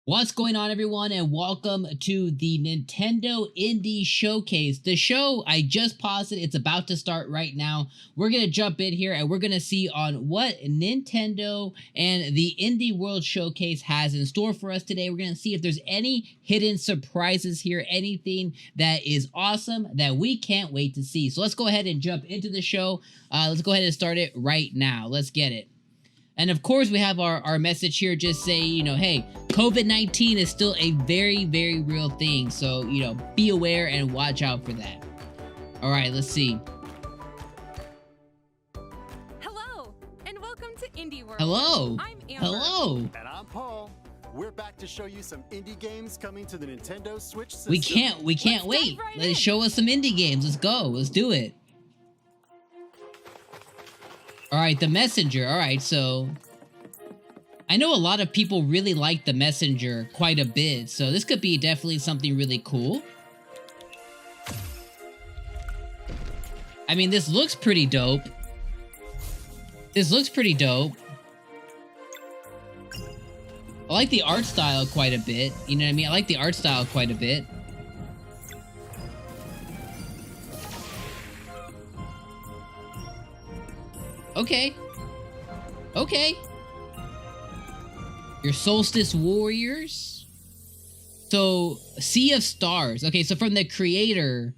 What's going on, everyone, and welcome to the Nintendo Indie Showcase. The show, I just paused it. It's about to start right now. We're going to jump in here, and we're going to see on what Nintendo and the Indie World Showcase has in store for us today. We're going to see if there's any hidden surprises here, anything that is awesome that we can't wait to see. So let's go ahead and jump into the show. Let's go ahead and start it right now. Let's get it. And of course, we have our message here just saying, hey, COVID-19 is still a very, very real thing. So, be aware and watch out for that. All right, let's see. Hello, and welcome to Indie World. Hello. I'm Amber. Hello. And I'm Paul. We're back to show you some indie games coming to the Nintendo Switch system. We can't wait. Right Let's show us some indie games. Let's go. Let's do it. All right, The Messenger. All right, so I know a lot of people really like The Messenger quite a bit, so this could be definitely something really cool. I mean, this looks pretty dope. This looks pretty dope. I like the art style quite a bit. You know what I mean? I like the art style quite a bit. Okay. Okay. Your Solstice Warriors. So, Sea of Stars. Okay, so from the creator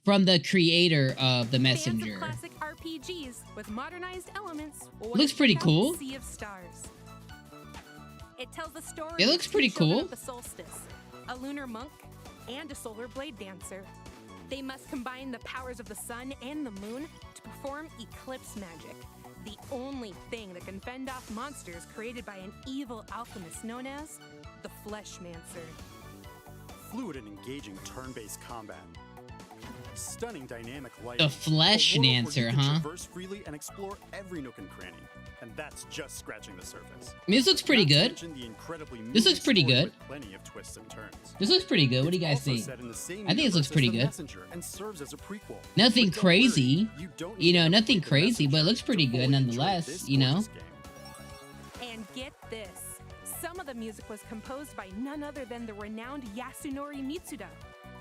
of The Messenger. Fans of classic RPGs with modernized elements. Looks pretty cool. Sea of Stars. It tells the story. It looks of pretty two children cool. of the solstice, a lunar monk, and a solar blade dancer. They must combine the powers of the sun and the moon to perform eclipse magic, the only thing that can fend off monsters created by an evil alchemist known as the Fleshmancer. Fluid and engaging turn-based combat. Stunning dynamic light. The Fleshmancer, huh? Traverse freely and explore every nook and cranny. And that's just scratching the surface. I mean, this looks pretty good. This looks pretty good. Plenty of twists and turns. This looks pretty good. What do you guys think? I think this looks pretty good. And serves as a prequel. Nothing But don't crazy. worry, you don't Nothing need to crazy, but it looks pretty to good fully enjoy nonetheless, this you know? gorgeous game. And get this, some of the music was composed by none other than the renowned Yasunori Mitsuda,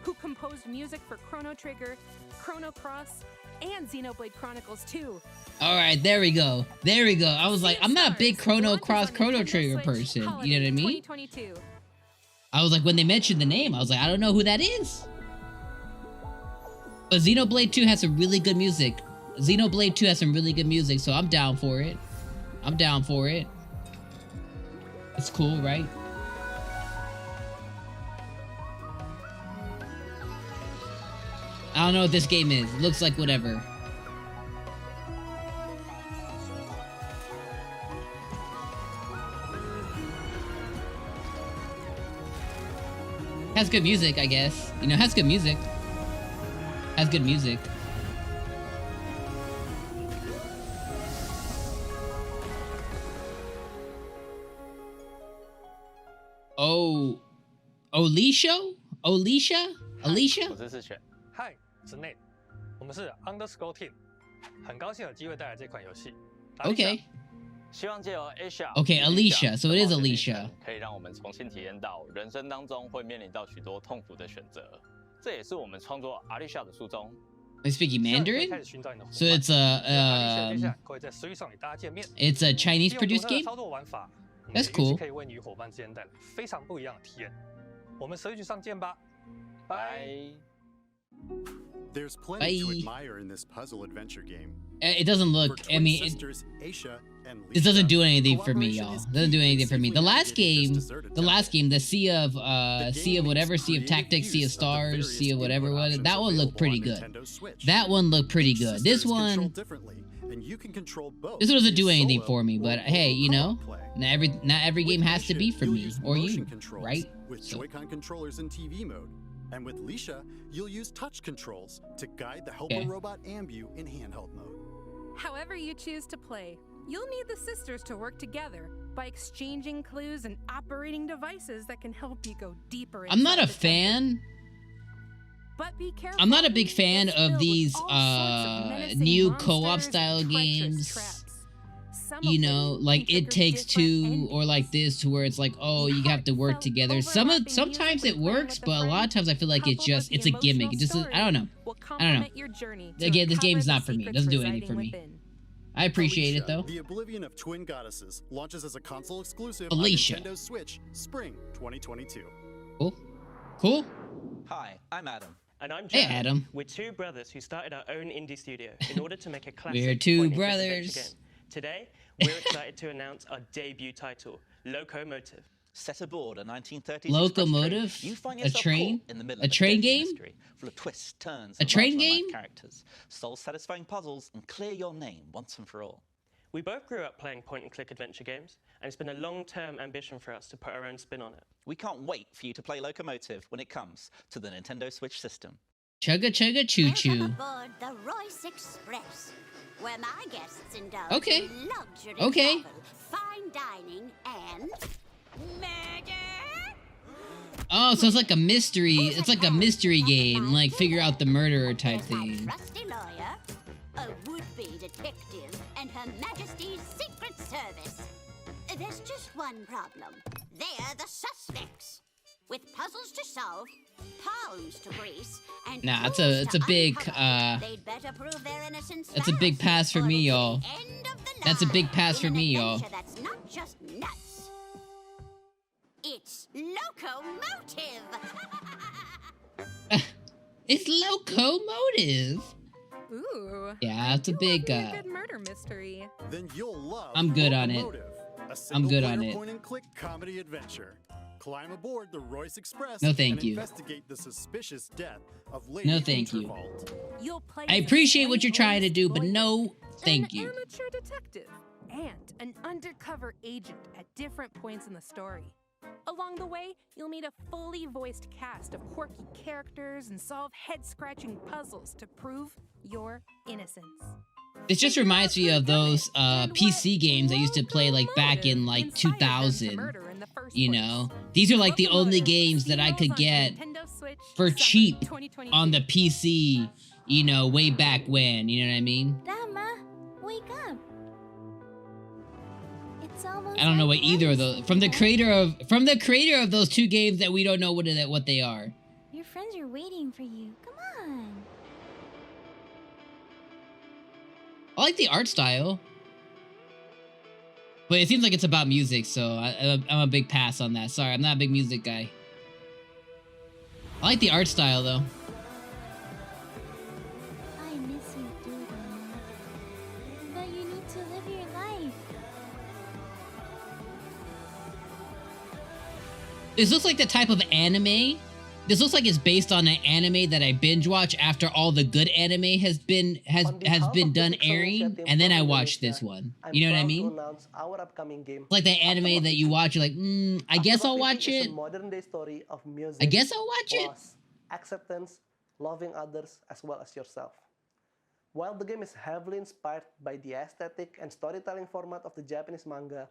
who composed music for Chrono Trigger, Chrono Cross, and Xenoblade Chronicles 2. All right, there we go. There we go. I was like, I'm not a big Chrono Cross, Chrono Trigger person. You know what I mean? 2022. I was like, when they mentioned the name, I was like, I don't know who that is. But Xenoblade 2 has some really good music. Xenoblade 2 has some really good music, so I'm down for it. I'm down for it. It's cool, right? I don't know what this game is. It looks like whatever. Has good music, I guess. Has good music. Has good music. Oh, Alicia? 我是世权。嗨，我是 Nate， 我们是 Underscore Team， 很高兴有机会带来这款游戏。Okay. 希望借由 Asia。Okay, Alicia. So it is Alicia. 可以让我们重新体验到人生当中会面临到许多痛苦的选择，这也是我们创作 Alicia 的初衷。They speaking Mandarin? So it's it's a Chinese produced game? That's cool. 可以为你与伙伴之间带来非常不一样的体验。我们11局上见吧，拜。There's plenty to admire in this puzzle adventure game. It doesn't look. I mean, it doesn't do anything for me, y'all. It doesn't do anything for me. The last game, the Sea of whatever, Sea of Tactics, Sea of Stars, Sea of whatever was, that one looked pretty good. That one looked pretty good. This one doesn't do anything for me. But hey, not every game has to be for me or you, right? With Joy-Con controllers in TV mode. And with Leisha, you'll use touch controls to guide the helper robot Ambu in handheld mode. However you choose to play, you'll need the sisters to work together by exchanging clues and operating devices that can help you go deeper. I'm not a fan. But be careful. I'm not a big fan of these new co-op style games. you know, like It Takes Two or like this, to where it's like, oh, you have to work together. Sometimes it works, but a lot of times I feel like it's a gimmick. It just I don't know. Again, this game's not for me. It doesn't do anything for me. I appreciate it though. The Oblivion of Twin Goddesses launches as a console exclusive Alicia. on Nintendo Switch, spring 2022. Cool. Hi, I'm Adam. And I'm Hey, Jared. Adam. We're two brothers who started our own indie studio in order to make a classic We're two point-and-click brothers. adventure game. Today, we're excited to announce our debut title, Locomotive. Set aboard a 1930s Locomotive? express train, you find A yourself train? caught in the middle A of train deadly game? mystery, full of twists, turns, A and train larger-than-life game? characters. Solve satisfying puzzles and clear your name once and for all. We both grew up playing point-and-click adventure games, and it's been a long-term ambition for us to put our own spin on it. We can't wait for you to play Locomotive when it comes to the Nintendo Switch system. Chugga chugga choo choo. Welcome aboard the Royce Express, where my guests indulge Okay. in luxury Okay. travel, fine dining, and murder. Oh, so it's like a mystery. It's like a mystery game, like figure out the murderer type There's my thing. trusty lawyer, a would-be detective, and Her Majesty's Secret Service. There's just one problem. They're the suspects. With puzzles to solve, palms to grease, and Nah, it's clues a to big uncover, they'd better prove their innocence that's a big fast, pass for or me, it's y'all. the end of the That's a big line pass for in an me, y'all. adventure that's not just nuts. It's Locomotive. It's Locomotive. Ooh. Yeah, it's a I do big, love me a good murder mystery. Then you'll love I'm good on it. Locomotive, a I'm good on single-player it. point-and-click comedy adventure. Climb aboard the Royce Express No, thank and you. investigate the suspicious death of Lady No, thank you. Intervalt. You'll play I as a appreciate what slave you're trying to do, but lawyer, no, thank an you. amateur detective, and an undercover agent at different points in the story. Along the way, you'll meet a fully voiced cast of quirky characters and solve head-scratching puzzles to prove your innocence. This just reminds me of those PC games I used to play like back in like 2000. You know, these are like the only games that I could get for cheap on the PC, you know, way back when, you know what I mean? Rama, wake up. It's almost I don't know what like either of breakfast, those from the Rita. creator of those two games that we don't know what they are. Your friends are waiting for you. Come on. I like the art style, but it seems like it's about music, so I'm a big pass on that. Sorry, I'm not a big music guy. I like the art style though. I miss you too, Rama. But you need to live your life. This looks like the type of anime. This looks like it's based on an anime that I binge watch after all the good anime has been done airing, and then I watch this one. You know what I mean? Our upcoming game. It's like the anime that you watch, you're like, I guess I'll watch It's it. a modern day story of music. I guess I'll watch it. loss, acceptance, loving others as well as yourself. While the game is heavily inspired by the aesthetic and storytelling format of the Japanese manga,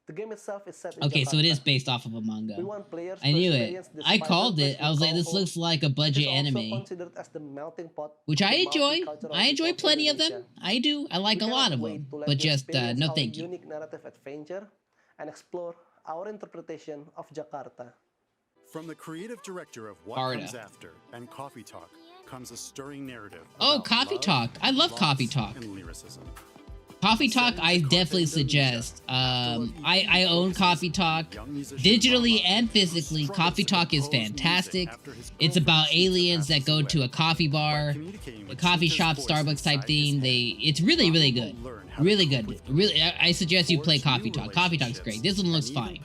the game itself is set in Okay, so it Jakarta. is based off of a manga. We want players I to knew it. experience the I called it. spider I was like, this Kung looks Fu, like a which budget is also anime. considered as the melting pot Which of I the enjoy. multicultural I enjoy people of plenty of them. Indonesia. I do. I like We a lot cannot of wait them. to let But you just, experience no our thank you. unique narrative adventure and explore our interpretation of Jakarta. From the creative director of What Barda. Comes After and Coffee Talk comes a stirring narrative. Oh, about Coffee love, Talk. I love loss, Coffee Talk. and lyricism. Coffee Talk, I definitely suggest. I own Coffee Talk digitally and physically. Coffee Talk is fantastic. It's about aliens that go to a coffee bar, a coffee shop, Starbucks type thing. It's really, really good. Really good. Really, I suggest you play Coffee Talk. Coffee Talk's great. This one looks fine.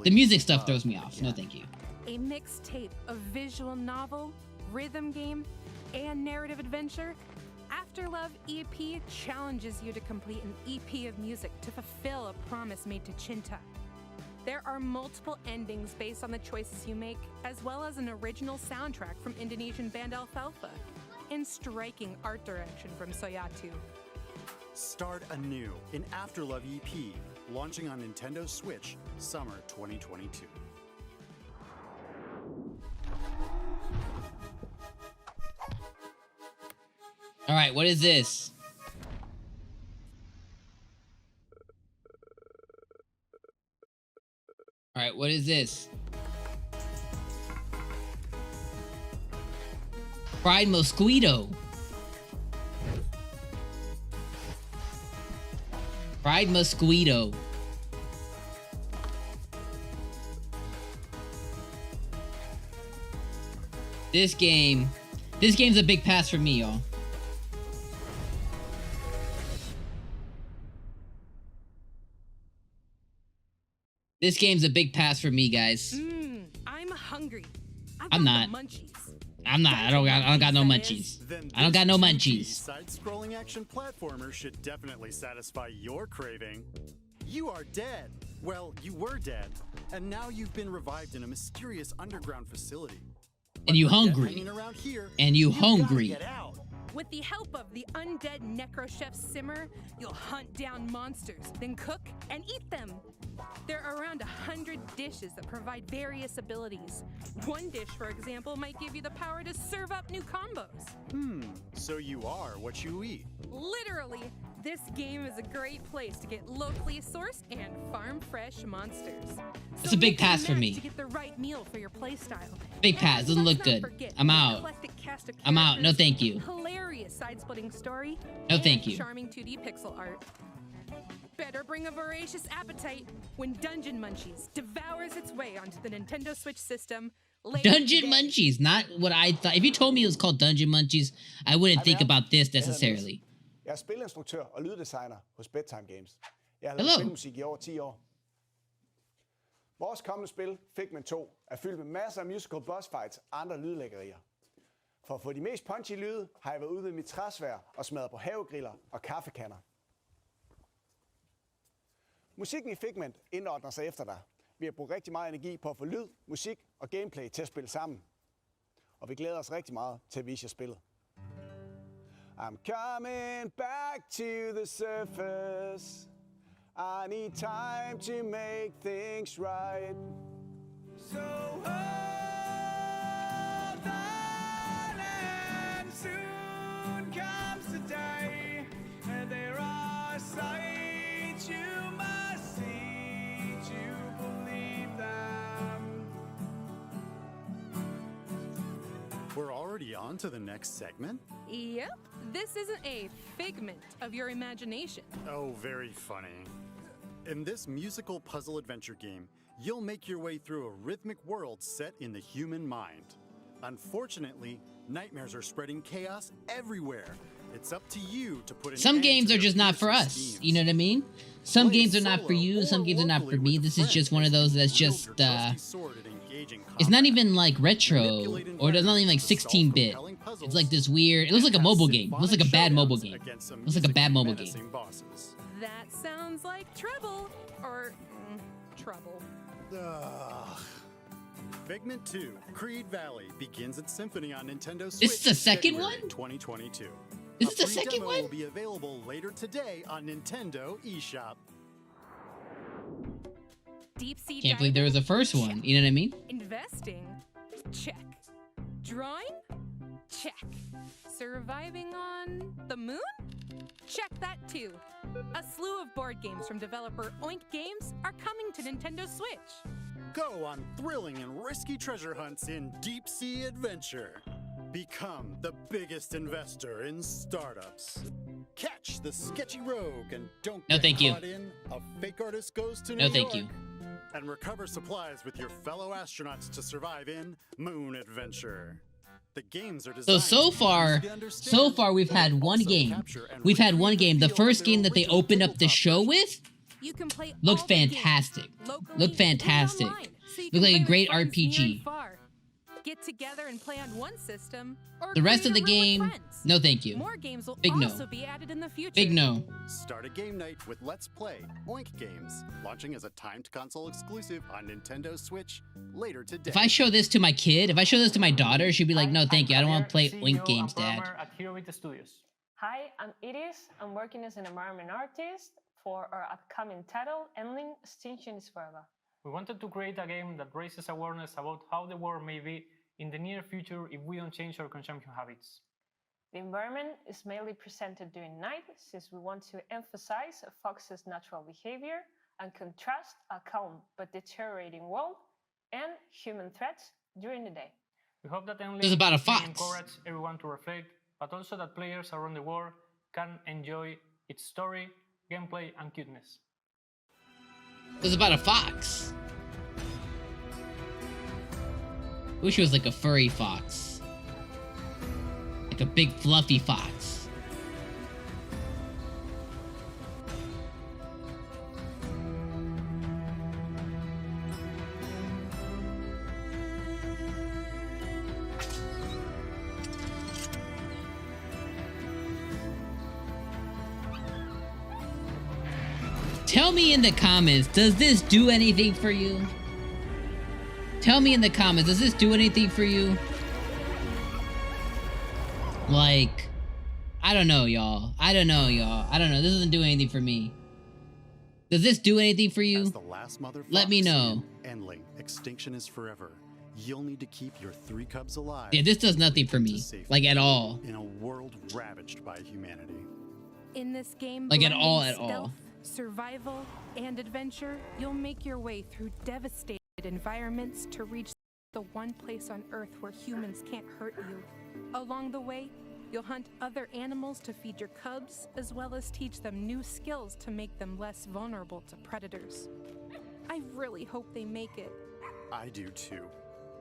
The music stuff throws me off. No, thank you. A mixtape of visual novel, rhythm game, and narrative adventure, Afterlove EP challenges you to complete an EP of music to fulfill a promise made to Cinta. There are multiple endings based on the choices you make, as well as an original soundtrack from Indonesian band Alfalfa, and striking art direction from Soyatu. Start anew in Afterlove EP, launching on Nintendo Switch, summer 2022. All right, what is this? right, what is this? Fried mosquito. Fried mosquito. This game's a big pass for me, y'all. This game's a big pass for me, guys. I'm hungry. I'm not. I'm not. I don't got no munchies. I don't got no munchies. Side-scrolling action platformer should definitely satisfy your craving. You are dead. Well, you were dead, and now you've been revived in a mysterious underground facility. And you hungry. And you hungry. With the help of the undead necro chef Simmer, you'll hunt down monsters, then cook and eat them. There are around 100 dishes that provide various abilities. One dish, for example, might give you the power to serve up new combos. So you are what you eat. Literally, this game is a great place to get locally sourced and farm-fresh monsters. It's a big pass for me. To get the right meal for your playstyle. Big pass. Doesn't look good. I'm out. I'm out. No, thank you. Hilarious side-splitting story. No, thank you. Charming 2D pixel art. Better bring a voracious appetite when Dungeon Munchies devours its way onto the Nintendo Switch system. Dungeon Munchies, not what I thought. If you told me it was called Dungeon Munchies, I wouldn't think about this necessarily. Jeg er spilinstruktør og lyddesigner hos Bedtime Games. Jeg har lavet spilmusik i over 10 år. Vores kommende spil, Figment 2, er fyldt med masser af musical boss fights og andre lydlæggerier. For at få de mest punchy lyde, har jeg været ude ved mit træsvær og smadret på havegriller og kaffekanner. Musikken i Figment indordner sig efter dig. Vi har brugt rigtig meget energi på at få lyd, musik og gameplay til at spille sammen. Og vi glæder os rigtig meget til at vise jer spillet. I'm coming back to the surface. I need time to make things right. So hold on and soon comes the day. And there are sights you must see to believe them. We're already on to the next segment? Yep. This isn't a figment of your imagination. Oh, very funny. In this musical puzzle adventure game, you'll make your way through a rhythmic world set in the human mind. Unfortunately, nightmares are spreading chaos everywhere. It's up to you to put an Some end games to are just not for us. schemes. You know what I mean? Some games are not for you. Some games are not for me. This is just one of those that's just, it's not even like retro, or it's not even like 16-bit. It's like this weird, it looks like a mobile game. It looks like a bad mobile game. It looks like a bad mobile game. That sounds like trouble. Or trouble. Figment 2, Creed Valley begins its symphony on Nintendo Switch. This is the second February one? 2022. This is the A free second demo one? will be available later today on Nintendo eShop. Deep sea Can't believe there was a first one. You know what I mean? Investing? Check. Drawing? Check. Surviving on the moon? Check that too. A slew of board games from developer Oink Games are coming to Nintendo Switch. Go on thrilling and risky treasure hunts in Deep Sea Adventure. Become the biggest investor in startups. Catch the sketchy rogue and don't No, get thank you. caught in A Fake Artist Goes to No, New thank York. you. And recover supplies with your fellow astronauts to survive in Moon Adventure. The games are designed So far we've had one game. We've had one game. The first game that they opened up the show with You can play looked all the games fantastic. locally Looked fantastic. and online, so you Looked can like a play great with friends near RPG. and far. Get together and play on one system, or The rest of create the a room game, with friends. no thank you. More games will Big no. also be added in the future. Big no. Start a game night with Let's Play Oink Games, launching as a timed console exclusive on Nintendo Switch later today. If I show this to my kid, if I show this to my daughter, she'd be like, no thank you, I don't want to play Oink Games, Dad. Hi, I'm Iris. I'm working as an environment artist for our upcoming title, Endling Extinctions Forever. We wanted to create a game that raises awareness about how the world may be in the near future if we don't change our consumption habits. The environment is mainly presented during night, since we want to emphasize a fox's natural behavior and contrast a calm but deteriorating world and human threats during the day. We hope that It's about a fox. encourage everyone to reflect, but also that players around the world can enjoy its story, gameplay, and cuteness. It's about a fox. Wish it was like a furry fox. Like a big fluffy fox. Tell me in the comments, does this do anything for you? Tell me in the comments, does this do anything for you? Like, I don't know, y'all. I don't know. This doesn't do anything for me. Does this do anything for you? Let me know. Endling, Extinction is Forever. You'll need to keep your 3 cubs alive. Yeah, this does nothing for me. Like, at all. In a world ravaged by humanity. In this game, like, at all. Stealth, survival, and adventure, you'll make your way through devastated environments to reach the one place on Earth where humans can't hurt you. Along the way, you'll hunt other animals to feed your cubs, as well as teach them new skills to make them less vulnerable to predators. I really hope they make it. I do too.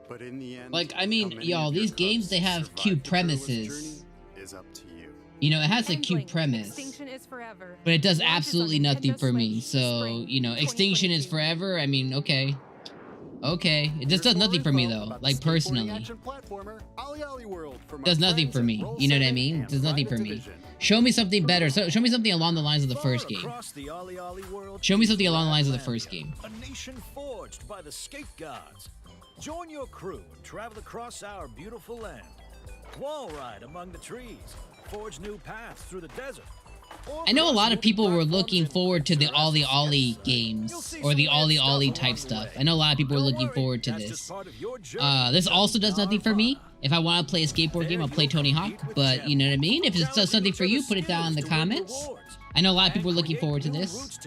But in the end, like, I mean, y'all, these games, they have cute premises. Is up to you. You know, it has a cute premise, but it does absolutely nothing for me. So, you know, Extinction is Forever. I mean, okay. Okay. It just does nothing for me, though. Like, personally. Does nothing for me. You know what I mean? It does nothing for me. Show me something better. Show me something along the lines of the first game. Show me something along the lines of the first game. A nation forged by the skate gods. Join your crew and travel across our beautiful land. Wall ride among the trees. Forge new paths through the desert. I know a lot of people were looking forward to the Ollie Ollie games, or the Ollie Ollie type stuff. I know a lot of people were looking forward to this. This also does nothing for me. If I want to play a skateboard game, I'll play Tony Hawk, but you know what I mean? If it does something for you, put it down in the comments. I know a lot of people are looking forward to this.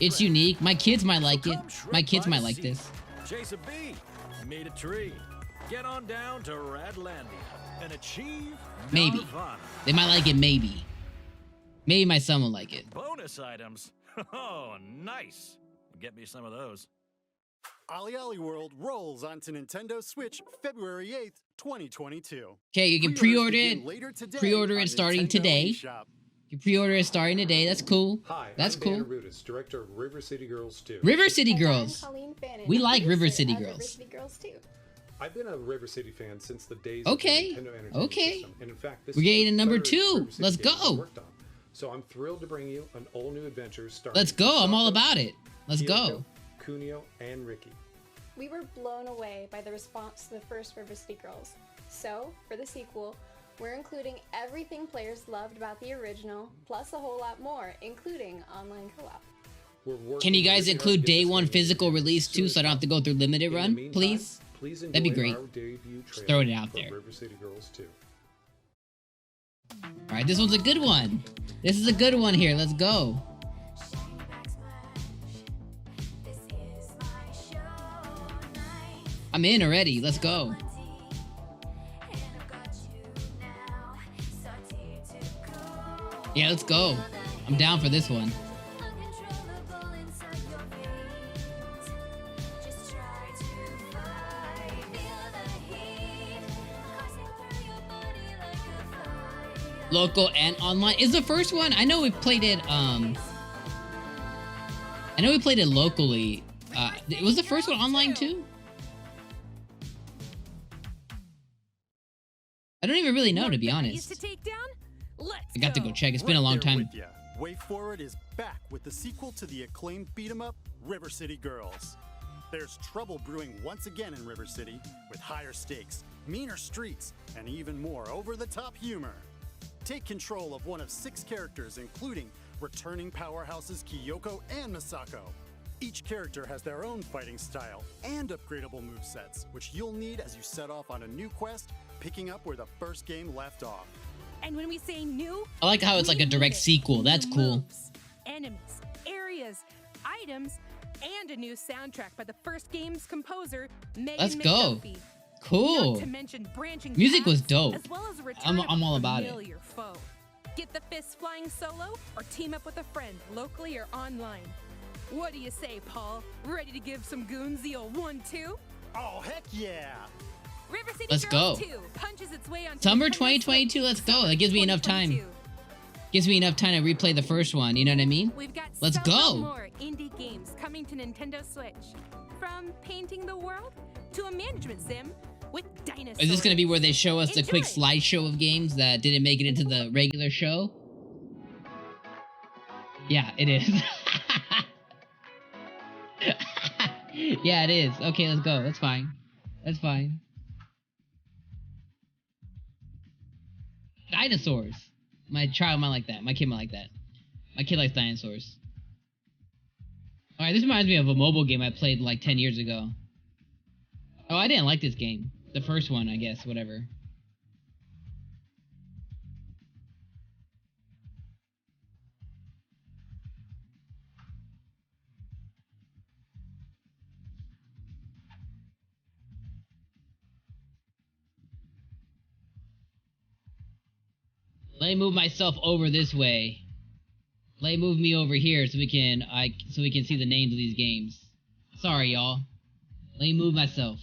It's unique. My kids might like it. My kids might like this. Chase a bee, meet a tree, get on down to Radlandia and achieve maybe. Nirvana. They might like it, maybe. Maybe my son will like it. Bonus items. Oh, nice. Get me some of those. Ollie Ollie World rolls onto Nintendo Switch February 8th, 2022. Okay, you can pre-order it. Pre-order it starting today. You pre-order it starting today. That's cool. Hi, that's I'm cool. Vanna Rudis, director of River City Girls 2. River City Girls. We like River City Girls. River City Girls 2. I've been a River City fan since the days okay. of the Nintendo Entertainment System. And in fact, this we're getting is a number 2. Let's go. So I'm thrilled to bring you an all-new adventure starring Let's go. I'm all about it. Let's go. Kunio, and Ricky. We were blown away by the response to the first River City Girls. So, for the sequel, we're including everything players loved about the original, plus a whole lot more, including online co-op. Can you guys include day 1 physical release too, so I don't have to go through limited run, please? That'd be great. Just throwing it out there. Alright, this one's a good one. This is a good one here. Let's go. I'm in already. Let's go. Yeah, let's go. I'm down for this one. Local and online. Is the first one? I know we played it, I know we played it locally. Was the first one online too? I don't even really know, to be honest. I got to go check. It's been a long time. Way Forward is back with the sequel to the acclaimed beat-em-up, River City Girls. There's trouble brewing once again in River City, with higher stakes, meaner streets, and even more over-the-top humor. Take control of one of 6 characters, including returning powerhouses Kyoko and Misako. Each character has their own fighting style and upgradable movesets, which you'll need as you set off on a new quest, picking up where the first game left off. And when we say new, I like how it's like a direct sequel. That's cool. Enemies, areas, items, and a new soundtrack by the first game's composer, Megan Let's go. McDuffie. Cool. Not to mention branching Music was paths, dope. as well as a return of I'm all a about it. familiar foe. Get the fists flying solo or team up with a friend, locally or online. What do you say, Paul? Ready to give some goons the old 1-2? Oh, heck yeah! River City Let's Girls go. 2 punches its way onto Summer Nintendo 2022, Switch. let's go. That gives me enough time. Gives me enough time to replay the first one, you know what I mean? We've got Let's several go. more indie games coming to Nintendo Switch. From painting the world to a management sim with Dinosaurs. Is this gonna be where they show us the quick Enjoy. slideshow of games that didn't make it into the regular show? Yeah, it is. Yeah, it is. Okay, let's go. That's fine. That's fine. Dinosaurs. My child might like that. My kid might like that. My kid likes dinosaurs. Alright, this reminds me of a mobile game I played like 10 years ago. Oh, I didn't like this game. The first one, I guess, whatever. Let me move myself over this way. Let me move me over here so we can see the names of these games. Sorry, y'all. Let me move myself.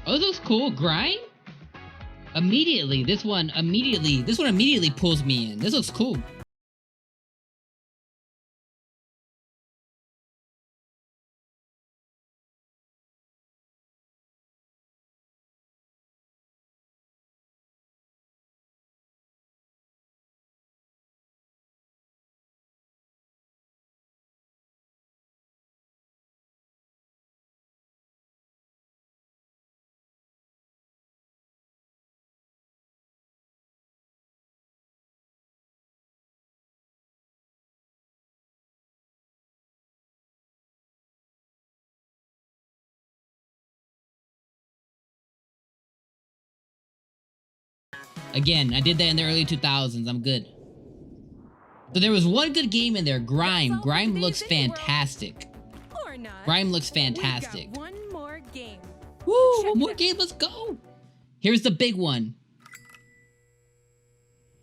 Oh, this looks cool. Grind? Immediately. This one immediately pulls me in. This looks cool. Again, I did that in the early 2000s. I'm good. So there was one good game in there, Grime. Grime looks fantastic. Or not. Grime looks fantastic. We've got one more game. Woo! One more game, let's go! Here's the big one.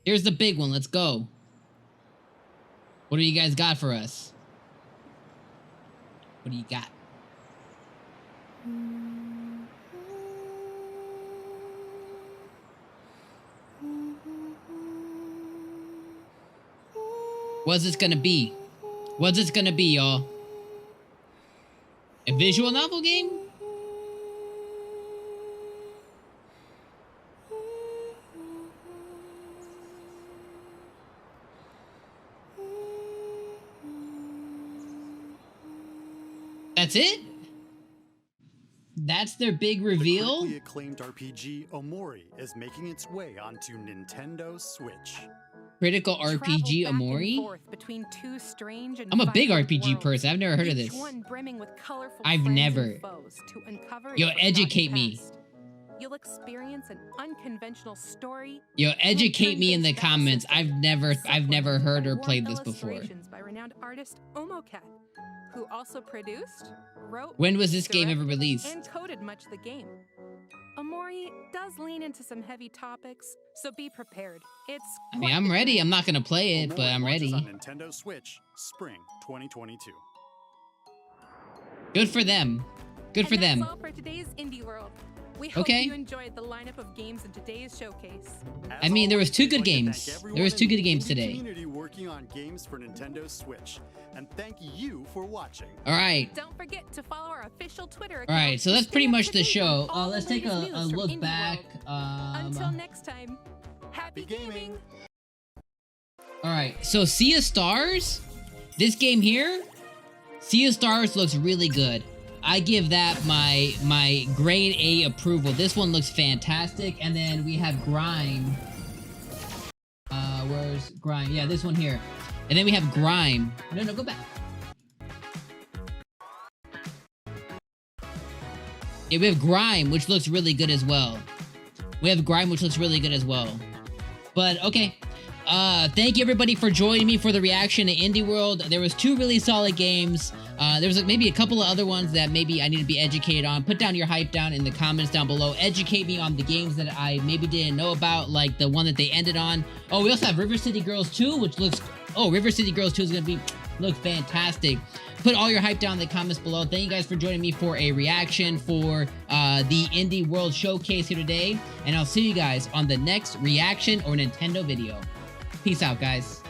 Here's the big one, let's go. What do you guys got for us? What do you got? What's this gonna be? What's this gonna be, y'all? A visual novel game? That's it? That's their big reveal? The critically acclaimed RPG Omori is making its way onto Nintendo Switch. Critical RPG Omori? Between two strange and I'm a big vibrant RPG worlds, person. I've never heard of each this. one brimming with colorful I've friends never. and foes to uncover Yo, a forgotten educate me. past. You'll experience an unconventional story. Yo, educate me in the turn-based battle comments. systems, I've never heard or warm played this before. illustrations by renowned artist Omocat, who also produced, wrote, When was this game ever directed, released? and coded much of the game. Omori does lean into some heavy topics, so be prepared. It's I mean, I'm ready. I'm not gonna play it, but I'm Launches ready. on Nintendo Switch, spring 2022. Good for them. Good for and them. that's all for today's Indie World. We hope Okay. you enjoyed the lineup of games in today's showcase. I mean, there was two good We'd like to games. thank There was everyone two in good the games indie today. Community working on games for Nintendo Switch, and thank you for watching. All right. Don't forget to follow our official Twitter account. All right. So to that's stay pretty up much to the date show. on all Let's the take latest a news from look Indie back. World. Until next time, happy gaming. All right. So Sea of Stars, this game here, Sea of Stars looks really good. I give that my grade A approval. This one looks fantastic. And then we have Grime. Where's Grime? Yeah, this one here. And then we have Grime. No, go back. Yeah, we have Grime, which looks really good as well. We have Grime, which looks really good as well. But, okay. Thank you everybody for joining me for the reaction to Indie World. There was 2 really solid games. There was maybe a couple of other ones that maybe I need to be educated on. Put down your hype down in the comments down below. Educate me on the games that I maybe didn't know about, like the one that they ended on. Oh, we also have River City Girls 2, which looks... Oh, River City Girls 2 is going to look fantastic. Put all your hype down in the comments below. Thank you guys for joining me for a reaction for the Indie World Showcase here today. And I'll see you guys on the next reaction or Nintendo video. Peace out, guys.